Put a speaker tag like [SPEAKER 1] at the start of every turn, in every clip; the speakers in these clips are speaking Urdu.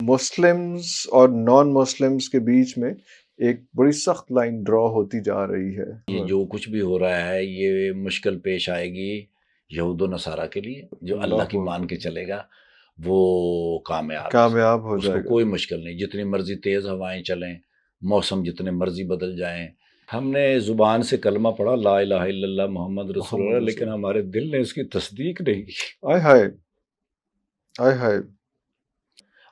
[SPEAKER 1] مسلمز اور نان مسلمز کے بیچ میں ایک بڑی سخت لائن ڈرا ہوتی جا رہی ہے.
[SPEAKER 2] یہ جو کچھ بھی ہو رہا ہے یہ مشکل پیش آئے گی یہود و نصارہ کے لیے. جو اللہ کی مان کے چلے گا وہ کامیاب
[SPEAKER 1] ہو
[SPEAKER 2] اس
[SPEAKER 1] جائے
[SPEAKER 2] کو
[SPEAKER 1] گا.
[SPEAKER 2] کوئی مشکل نہیں. جتنی مرضی تیز ہوائیں چلیں، موسم جتنے مرضی بدل جائیں. ہم نے زبان سے کلمہ پڑھا لا الہ الا اللہ محمد رسول اللہ، لیکن ہمارے دل نے اس کی تصدیق نہیں کی.
[SPEAKER 1] آئے ہائے آئے ہائے.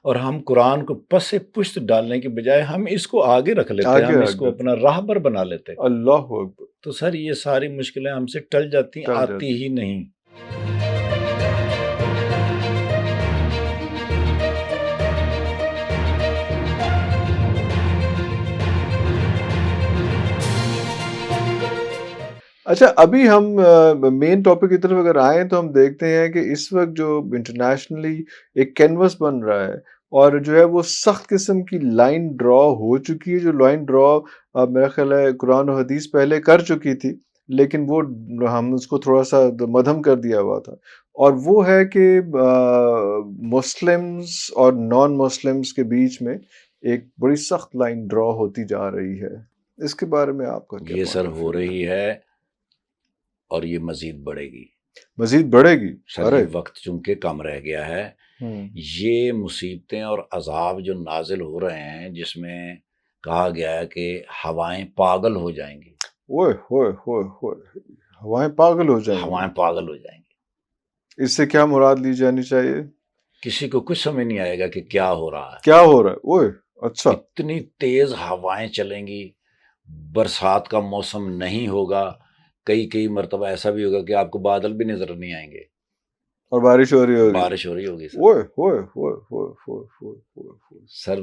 [SPEAKER 2] اور ہم قرآن کو پس پشت ڈالنے کے بجائے ہم اس کو آگے رکھ لیتے ہیں، ہم اس کو اپنا راہبر بنا لیتے.
[SPEAKER 1] اللہ اکبر.
[SPEAKER 2] تو سر یہ ساری مشکلیں ہم سے ٹل جاتی ہیں، آتی ہی نہیں.
[SPEAKER 1] اچھا، ابھی ہم مین ٹاپک کی طرف اگر آئیں تو ہم دیکھتے ہیں کہ اس وقت جو انٹرنیشنلی ایک کینوس بن رہا ہے اور جو ہے وہ سخت قسم کی لائن ڈرا ہو چکی ہے. جو لائن ڈرا میرا خیال ہے قرآن و حدیث پہلے کر چکی تھی، لیکن وہ ہم اس کو تھوڑا سا مدھم کر دیا ہوا تھا، اور وہ ہے کہ مسلمز اور نان مسلمز کے بیچ میں ایک بڑی سخت لائن ڈرا ہوتی جا رہی ہے. اس کے بارے میں آپ کا کیا؟
[SPEAKER 2] یہ سر ہو رہی ہے اور یہ مزید بڑھے گی. سر یہ وقت چونکہ کم رہ گیا ہے. یہ مصیبتیں اور عذاب جو نازل ہو رہے ہیں، جس میں کہا گیا ہے کہ ہوائیں پاگل ہو جائیں گی.
[SPEAKER 1] ہوائیں پاگل ہو جائیں گی.
[SPEAKER 2] ہوائیں پاگل ہو جائیں گی.
[SPEAKER 1] اس سے کیا مراد لی جانی چاہیے؟
[SPEAKER 2] کسی کو کچھ سمجھ نہیں آئے گا کہ کیا ہو رہا ہے.
[SPEAKER 1] کیا ہو رہا ہے؟ اوہ اچھا.
[SPEAKER 2] اتنی تیز ہوائیں چلیں گی، برسات کا موسم نہیں ہوگا. کئی مرتبہ ایسا بھی ہوگا کہ آپ کو بادل بھی نظر نہیں آئیں گے
[SPEAKER 1] اور بارش ہو رہی
[SPEAKER 2] ہوگی.
[SPEAKER 1] سر
[SPEAKER 2] سر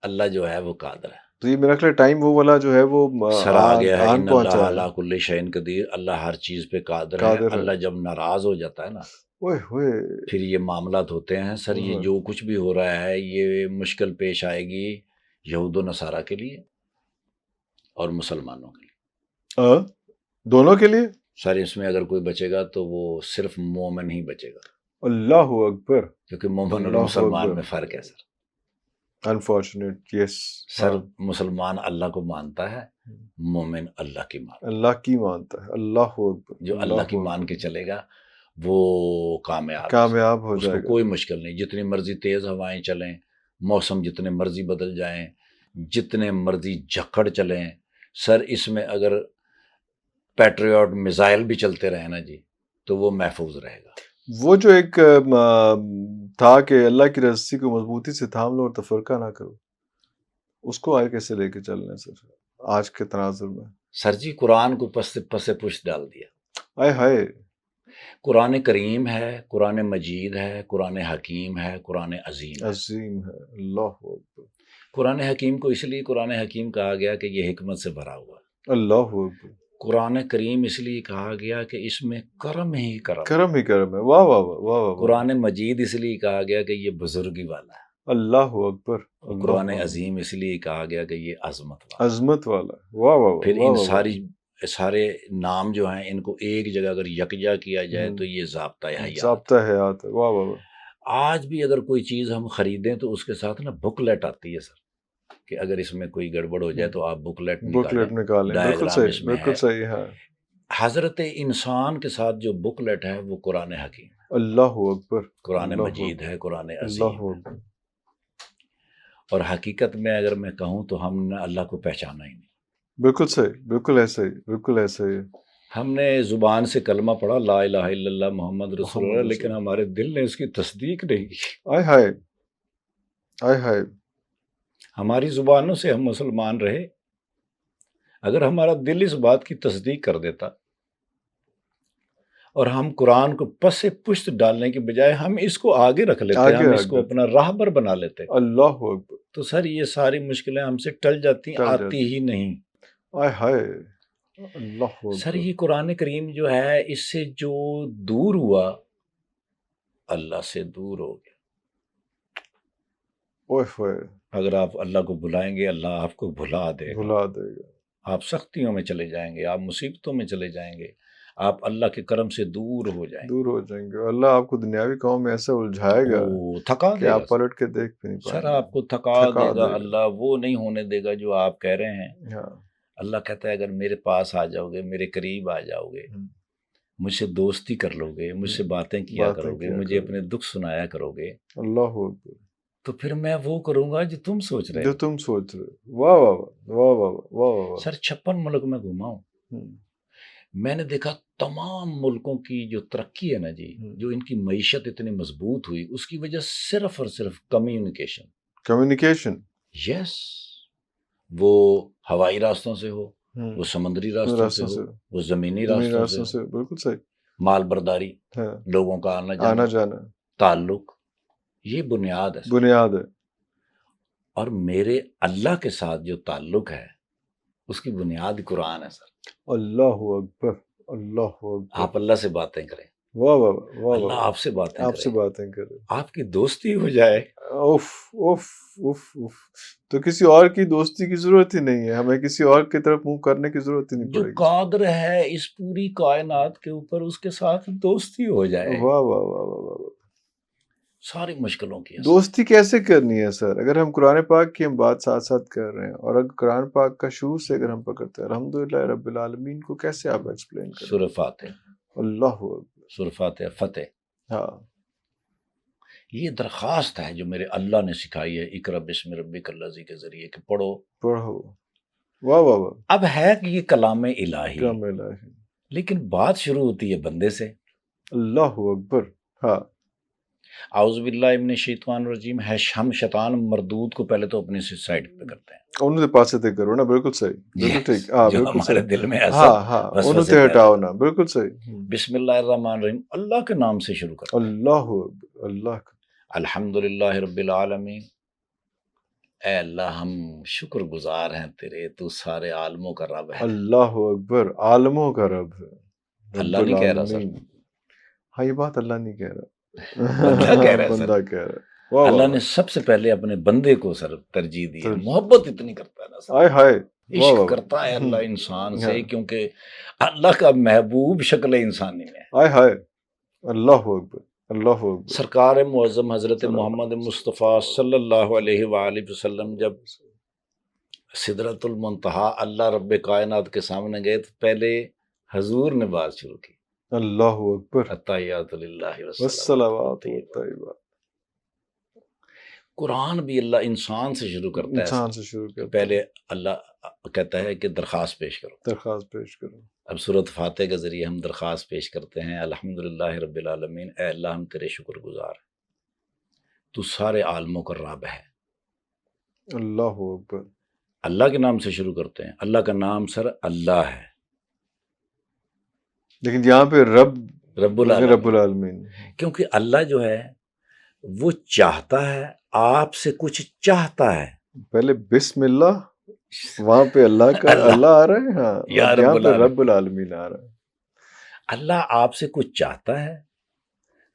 [SPEAKER 2] اللہ جو ہے وہ قادر ہے.
[SPEAKER 1] تو یہ میرا خیال ٹائم وہ والا جو ہے وہ
[SPEAKER 2] سر آ گیا ہے. ان اللہ علی کل شیء قدیر. اللہ ہر چیز پہ قادر ہے. اللہ جب ناراض ہو جاتا ہے نا پھر یہ معاملات ہوتے ہیں. سر یہ جو کچھ بھی ہو رہا ہے یہ مشکل پیش آئے گی یہود و نصارہ کے لیے اور مسلمانوں کے لیے،
[SPEAKER 1] دونوں کے لیے.
[SPEAKER 2] سر اس میں اگر کوئی بچے گا تو وہ صرف مومن ہی بچے گا.
[SPEAKER 1] اللہ اکبر.
[SPEAKER 2] کیونکہ مومن اور مسلمان میں فرق ہے سر.
[SPEAKER 1] انفارچونیٹ یس.
[SPEAKER 2] سر مسلمان اللہ کو مانتا ہے، مومن اللہ کی
[SPEAKER 1] مانتا ہے. اللہ اکبر.
[SPEAKER 2] جو اللہ کی مان کے چلے گا وہ کامیاب
[SPEAKER 1] ہو
[SPEAKER 2] اس
[SPEAKER 1] جائے
[SPEAKER 2] کو
[SPEAKER 1] گا.
[SPEAKER 2] کوئی مشکل نہیں. جتنی مرضی تیز ہوائیں چلیں، موسم جتنے مرضی بدل جائیں، جتنے مرضی جھکڑ چلیں، سر اس میں اگر پیٹریوٹ میزائل بھی چلتے رہے نا جی تو وہ محفوظ رہے گا.
[SPEAKER 1] وہ جو ایک تھا کہ اللہ کی رسی کو مضبوطی سے تھام لو اور تفرقہ نہ کرو، اس کو آگے کیسے لے کے چلنا ہے سر آج کے تناظر میں؟
[SPEAKER 2] سر جی قرآن کو پس پشت ڈال دیا.
[SPEAKER 1] آئے ہائے.
[SPEAKER 2] قرآن کریم ہے، قرآن مجید ہے، قرآن حکیم ہے، قرآن عظیم
[SPEAKER 1] ہے. اللہ اکبر.
[SPEAKER 2] قرآن حکیم کو اس لیے قرآن حکیم کہا گیا کہ یہ حکمت سے بھرا ہوا ہے.
[SPEAKER 1] اللہ اکبر.
[SPEAKER 2] قرآن کریم اس لیے کہا گیا کہ اس میں کرم ہی
[SPEAKER 1] کرم ہے. واہ واہ واہ.
[SPEAKER 2] قرآن مجید اس لیے کہا گیا کہ یہ بزرگی والا ہے.
[SPEAKER 1] اللہ اکبر.
[SPEAKER 2] قرآن عظیم اس لیے کہا گیا کہ یہ
[SPEAKER 1] عظمت والا. واہ واہ.
[SPEAKER 2] پھر ان سارے نام جو ہیں ان کو ایک جگہ اگر یکجا کیا جائے تو یہ ضابطہ
[SPEAKER 1] حیات. واہ واہ.
[SPEAKER 2] آج بھی اگر کوئی چیز ہم خریدیں تو اس کے ساتھ نا بک لیٹ آتی ہے سر، کہ اگر اس میں کوئی گڑبڑ ہو جائے تو آپ بک لیٹ
[SPEAKER 1] نکالیں. بالکل صحیح ہے.
[SPEAKER 2] حضرت انسان کے ساتھ جو بک لیٹ ہے وہ قرآن حکیم ہے.
[SPEAKER 1] اللہ اکبر.
[SPEAKER 2] قرآن مجید ہے، قرآن عظیم ہے. اور حقیقت میں اگر میں کہوں تو ہم نے اللہ کو پہچانا ہی نہیں.
[SPEAKER 1] بالکل صحیح. بالکل ایسا ہی.
[SPEAKER 2] ہم نے زبان سے کلمہ پڑھا لا الہ الا اللہ محمد رسول اللہ، لیکن ہمارے دل نے اس کی تصدیق نہیں کی.
[SPEAKER 1] آئے ہائے آئے ہائے.
[SPEAKER 2] ہماری زبانوں سے ہم مسلمان رہے، اگر ہمارا دل اس بات کی تصدیق کر دیتا اور ہم قرآن کو پس پشت ڈالنے کے بجائے ہم اس کو آگے رکھ لیتے، ہم اس کو اپنا راہبر بنا لیتے.
[SPEAKER 1] اللہ اکبر.
[SPEAKER 2] تو سر یہ ساری مشکلیں ہم سے ٹل جاتی ہیں، آتی ہی نہیں.
[SPEAKER 1] آئے ہائے. اللہ اکبر.
[SPEAKER 2] سر یہ قرآن کریم جو ہے اس سے جو دور ہوا اللہ سے دور ہو گیا. اگر آپ اللہ کو بلائیں گے اللہ آپ کو بھلا دے گا. آپ سختیوں میں چلے جائیں گے، آپ مصیبتوں میں چلے جائیں گے، آپ اللہ کے کرم سے دور ہو جائیں
[SPEAKER 1] گے. اللہ آپ کو دنیاوی کاموں میں ایسا الجھائے گا
[SPEAKER 2] تھکا
[SPEAKER 1] کہ آپ پلٹ کے دیکھ بھی نہیں پائیں
[SPEAKER 2] سر. آپ کو تھکا دے گا اللہ. وہ نہیں ہونے دے گا جو آپ کہہ رہے ہیں. اللہ کہتا ہے اگر میرے پاس آ جاؤ گے، میرے قریب آ جاؤ گے، مجھ سے دوستی کر لو گے، مجھ سے باتیں کیا کرو گے، مجھے اپنے دکھ سنایا کرو گے،
[SPEAKER 1] اللہ اکبر،
[SPEAKER 2] تو پھر میں وہ کروں گا جو تم سوچ رہے
[SPEAKER 1] ہو. واہ واہ واہ واہ واہ.
[SPEAKER 2] سر 56 ملک میں گھوما ہوں. میں نے دیکھا تمام ملکوں کی جو ترقی ہے نا جی، جو ان کی معیشت اتنی مضبوط ہوئی، اس کی وجہ صرف اور صرف کمیونیکیشن. یس، وہ ہوائی راستوں سے ہو، وہ سمندری راستوں سے ہو، وہ زمینی راستوں سے.
[SPEAKER 1] بالکل صحیح.
[SPEAKER 2] مال برداری، لوگوں کا آنا جانا، تعلق، یہ بنیاد ہے. اور میرے اللہ کے ساتھ جو تعلق ہے اس کی بنیاد قرآن ہے سر. اللہ
[SPEAKER 1] اکبر، اللہ اکبر.
[SPEAKER 2] آپ اللہ سے باتیں کریں.
[SPEAKER 1] واہ واہ واہ.
[SPEAKER 2] اللہ آپ سے باتیں کرے، آپ کی دوستی ہو جائے.
[SPEAKER 1] اوف اوف اوف اوف. تو کسی اور کی دوستی کی ضرورت ہی نہیں ہے، ہمیں کسی اور کی طرف منہ کرنے کی ضرورت ہی نہیں پڑے گی.
[SPEAKER 2] جو قادر ہے اس پوری کائنات کے اوپر، اس کے ساتھ دوستی ہو جائے.
[SPEAKER 1] واہ واہ واہ واہ.
[SPEAKER 2] ساری مشکلوں کی
[SPEAKER 1] دوستی کیسے کرنی ہے سر؟ اگر ہم قرآن پاک کی ہم بات ساتھ ساتھ کر رہے ہیں، اور اگر قرآن پاک کا شروع سے اگر ہم پکڑتے ہیں الحمدللہ رب العالمین کو، کیسے آپ ایکسپلین کریں؟
[SPEAKER 2] سورہ فاتح.
[SPEAKER 1] اللہ
[SPEAKER 2] سورہ فاتح فتح.
[SPEAKER 1] ہاں،
[SPEAKER 2] یہ درخواست ہے جو میرے اللہ نے سکھائی ہے اقرأ بسم ربک الذی کے ذریعے، کہ پڑھو.
[SPEAKER 1] واہ واہ واہ.
[SPEAKER 2] اب ہے کہ یہ کلام الہی، لیکن بات شروع ہوتی ہے بندے سے.
[SPEAKER 1] اللہ اکبر. ہاں،
[SPEAKER 2] اعوذ باللہ من الشیطان الرجیم ہے. ہم شیطان مردود کو پہلے تو اپنی سائڈ پہ کرتے ہیں،
[SPEAKER 1] انہوں نے پاسے تے کرو نا. بالکل صحیح، بالکل ٹھیک. ہاں،
[SPEAKER 2] جو
[SPEAKER 1] بالکل
[SPEAKER 2] ہمارے
[SPEAKER 1] صحیح.
[SPEAKER 2] دل میں
[SPEAKER 1] ہاں ہاں، انہوں تے ہٹاؤ نا. بالکل صحیح.
[SPEAKER 2] بسم اللہ الرحمن الرحیم، اللہ کے نام سے شروع کرتے ہیں.
[SPEAKER 1] اللہ اللہ.
[SPEAKER 2] الحمدللہ رب العالمین. اے اللہ ہم شکر گزار ہیں تیرے، تو سارے عالموں کا رب ہے.
[SPEAKER 1] اللہ اکبر. عالموں کا رب ہے.
[SPEAKER 2] اللہ نہیں کہہ رہا سر.
[SPEAKER 1] ہاں، یہ بات اللہ نہیں کہہ رہا،
[SPEAKER 2] بندہ کہہ رہا ہے.
[SPEAKER 1] بندہ کہہ رہا.
[SPEAKER 2] اللہ نے سب سے پہلے اپنے بندے کو سر ترجیح دی ہے. محبت اتنی کرتا ہے نا سر،
[SPEAKER 1] ہائے ہائے،
[SPEAKER 2] عشق کرتا ہے اللہ انسان سے، کیونکہ اللہ کا محبوب شکل انسانی میں ہے.
[SPEAKER 1] ہائے ہائے. اللہ اکبر، اللہ اکبر.
[SPEAKER 2] سرکار معظم حضرت محمد مصطفیٰ صلی اللہ علیہ وآلہ وسلم جب سدرۃ المنتہا اللہ رب کائنات کے سامنے گئے تو پہلے حضور نے بات شروع کی.
[SPEAKER 1] اللہ اکبر.
[SPEAKER 2] التحیات للہ
[SPEAKER 1] والصلوات والطیبات.
[SPEAKER 2] قرآن بھی اللہ انسان سے شروع کرتا ہے.
[SPEAKER 1] انسان سے شروع کرتا ہے.
[SPEAKER 2] پہلے اللہ کہتا ہے کہ درخواست پیش کرو.
[SPEAKER 1] درخواست پیش کرو.
[SPEAKER 2] اب سورۃ فاتح کے ذریعے ہم درخواست پیش کرتے ہیں. الحمدللہ رب العالمین، اے اللہ ہم تیرے شکر گزار ہیں، تو سارے عالموں کا رب ہے.
[SPEAKER 1] اللہ اکبر.
[SPEAKER 2] اللہ کے نام سے شروع کرتے ہیں. اللہ کا نام سر اللہ ہے،
[SPEAKER 1] لیکن یہاں پہ رب العالمین،
[SPEAKER 2] کیونکہ اللہ جو ہے وہ چاہتا ہے، آپ سے کچھ چاہتا ہے.
[SPEAKER 1] پہلے بسم اللہ، وہاں پہ اللہ کا اللہ آ رہا ہے. ہاں، یہاں پہ رب العالمین آ رہا ہے.
[SPEAKER 2] اللہ آپ سے کچھ چاہتا ہے،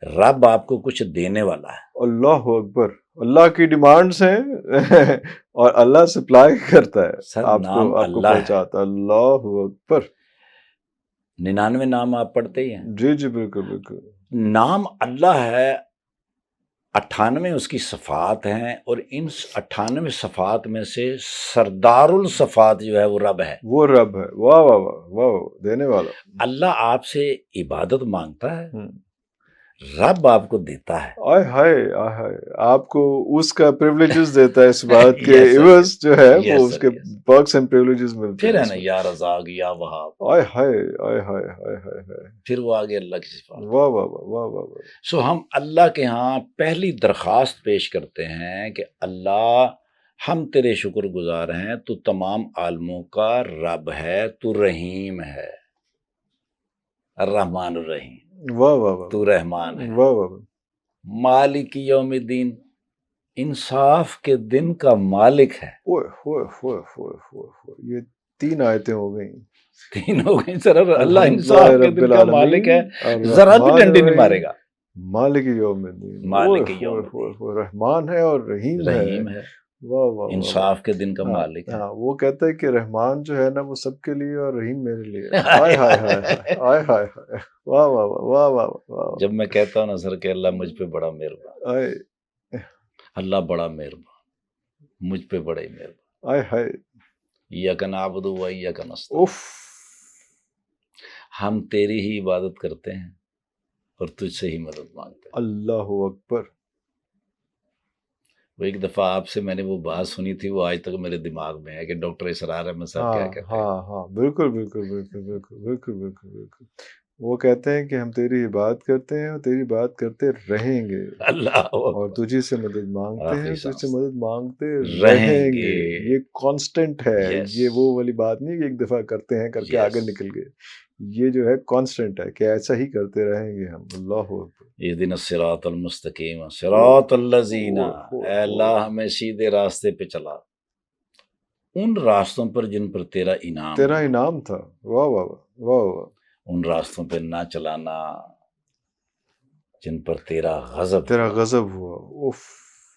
[SPEAKER 2] رب آپ کو کچھ دینے والا ہے.
[SPEAKER 1] اللہ اکبر. اللہ کی ڈیمانڈز ہیں اور اللہ سپلائی کرتا ہے، آپ کو پہنچاتا. اللہ اکبر.
[SPEAKER 2] 99 نام آپ پڑھتے ہی ہیں.
[SPEAKER 1] جی جی، بالکل بالکل.
[SPEAKER 2] نام اللہ ہے، 98 اس کی صفات ہیں، اور ان 98 صفات میں سے سردار الصفات جو ہے وہ رب ہے.
[SPEAKER 1] وہ رب ہے. واہ واہ واہ واہ، دینے والا.
[SPEAKER 2] اللہ آپ سے عبادت مانگتا ہے، رب آپ کو دیتا ہے.
[SPEAKER 1] آئے ہائے آئے ہائے، آپ کو اس کا پریولیجز دیتا ہے، اس بات کے عوض جو ہے وہ اس کے پرکس اینڈ پریولیجز ملتے ہیں.
[SPEAKER 2] پھر ہے نا یا رزاق یا وہاب.
[SPEAKER 1] آئے ہائے آئے ہائے آئے ہائے.
[SPEAKER 2] پھر وہ آگے اللہ کی صفات.
[SPEAKER 1] واہ واہ واہ واہ واہ.
[SPEAKER 2] سو ہم اللہ کے ہاں پہلی درخواست پیش کرتے ہیں کہ اللہ ہم تیرے شکر گزار ہیں، تو تمام عالموں کا رب ہے، تو رحیم ہے، الرحمن الرحیم.
[SPEAKER 1] واہ واہ واہ.
[SPEAKER 2] تو رحمان ہے.
[SPEAKER 1] واہ واہ.
[SPEAKER 2] مالک یوم الدین، انصاف کے دن کا مالک ہے.
[SPEAKER 1] یہ 3 آیتیں ہو گئیں.
[SPEAKER 2] 3 ہو گئی سر. اللہ انصاف کے دن کا مالک ہے، ذرا بھی ڈنڈی نہیں مارے گا.
[SPEAKER 1] مالک یوم الدین،
[SPEAKER 2] مالک یوم
[SPEAKER 1] الدین، رحمان ہے اور رحیم ہے. واہ واہ
[SPEAKER 2] انصاف کے دن کا مالک ہے.
[SPEAKER 1] وہ کہتا ہے کہ رحمان جو ہے نا وہ سب کے لیے اور رحیم میرے لیے. ہائے ہائے ہائے ہائے ہائے ہائے، واہ واہ واہ واہ واہ.
[SPEAKER 2] جب میں کہتا ہوں نا سر کہ اللہ مجھ پہ بڑا مہربان، اللہ بڑا مہربان، مجھ پہ بڑا ہی مہربان.
[SPEAKER 1] ہائے ہائے.
[SPEAKER 2] ایاک نعبد و ایاک نستعین، ہم تیری ہی عبادت کرتے ہیں اور تجھ سے ہی مدد مانگتے ہیں.
[SPEAKER 1] اللہ اکبر.
[SPEAKER 2] وہ ایک دفعہ آپ سے میں نے وہ بات سنی تھی، وہ آج تک میرے دماغ میں ہے کہ ڈاکٹر اسرار احمد صاحب کیا کہتے ہیں.
[SPEAKER 1] ہاں بالکل بالکل بالکل بالکل بالکل بالکل بالکل. وہ کہتے ہیں کہ ہم تیری عبادت کرتے ہیں اور تیری بات کرتے رہیں گے،
[SPEAKER 2] اللہ
[SPEAKER 1] اور تجھی سے مدد مانگتے ہیں، تجھ سے مدد مانگتے رہیں گے. یہ کانسٹنٹ ہے. یہ وہ والی بات نہیں کہ ایک دفعہ کرتے ہیں کر کے آگے نکل گئے. یہ جو ہے کانسٹنٹ ہے کہ ایسا ہی کرتے رہیں گے ہم. اللہ اکبر.
[SPEAKER 2] اہدنا الصراط المستقیم صراط الذین، اے اللہ ہمیں سیدھے راستے پہ چلا، ان راستوں پر جن پر تیرا انعام
[SPEAKER 1] تھا. واہ واہ واہ واہ.
[SPEAKER 2] ان راستوں پہ نہ چلانا جن پر تیرا غضب
[SPEAKER 1] ہوا. If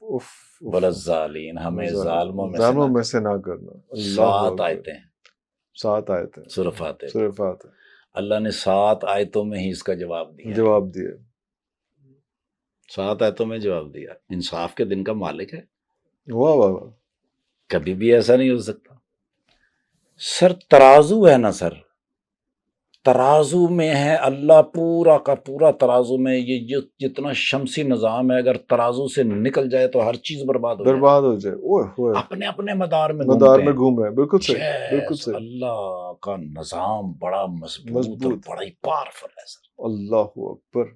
[SPEAKER 1] if.
[SPEAKER 2] وللظالمین، ہمیں ظالموں
[SPEAKER 1] میں سے نہ کرنا.
[SPEAKER 2] 7 آیتیں،
[SPEAKER 1] 7 آیتیں
[SPEAKER 2] صرفات. اللہ نے 7 آیتوں میں ہی اس کا جواب دیا. 7 آیتوں میں جواب دیا. انصاف کے دن کا مالک ہے.
[SPEAKER 1] واہ واہ واہ.
[SPEAKER 2] کبھی بھی ایسا نہیں ہو سکتا. سر ترازو ہے نا سر، ترازو میں ہے اللہ، پورا کا پورا ترازو میں. یہ جتنا شمسی نظام ہے اگر ترازو سے نکل جائے تو ہر چیز برباد ہو جائے. اپنے اپنے مدار میں
[SPEAKER 1] گھوم رہے ہیں. بالکل صحیح، بالکل صحیح.
[SPEAKER 2] اللہ کا نظام بڑا مضبوط اور بڑا ہی پاورفل ہے سر.
[SPEAKER 1] اللہ اکبر.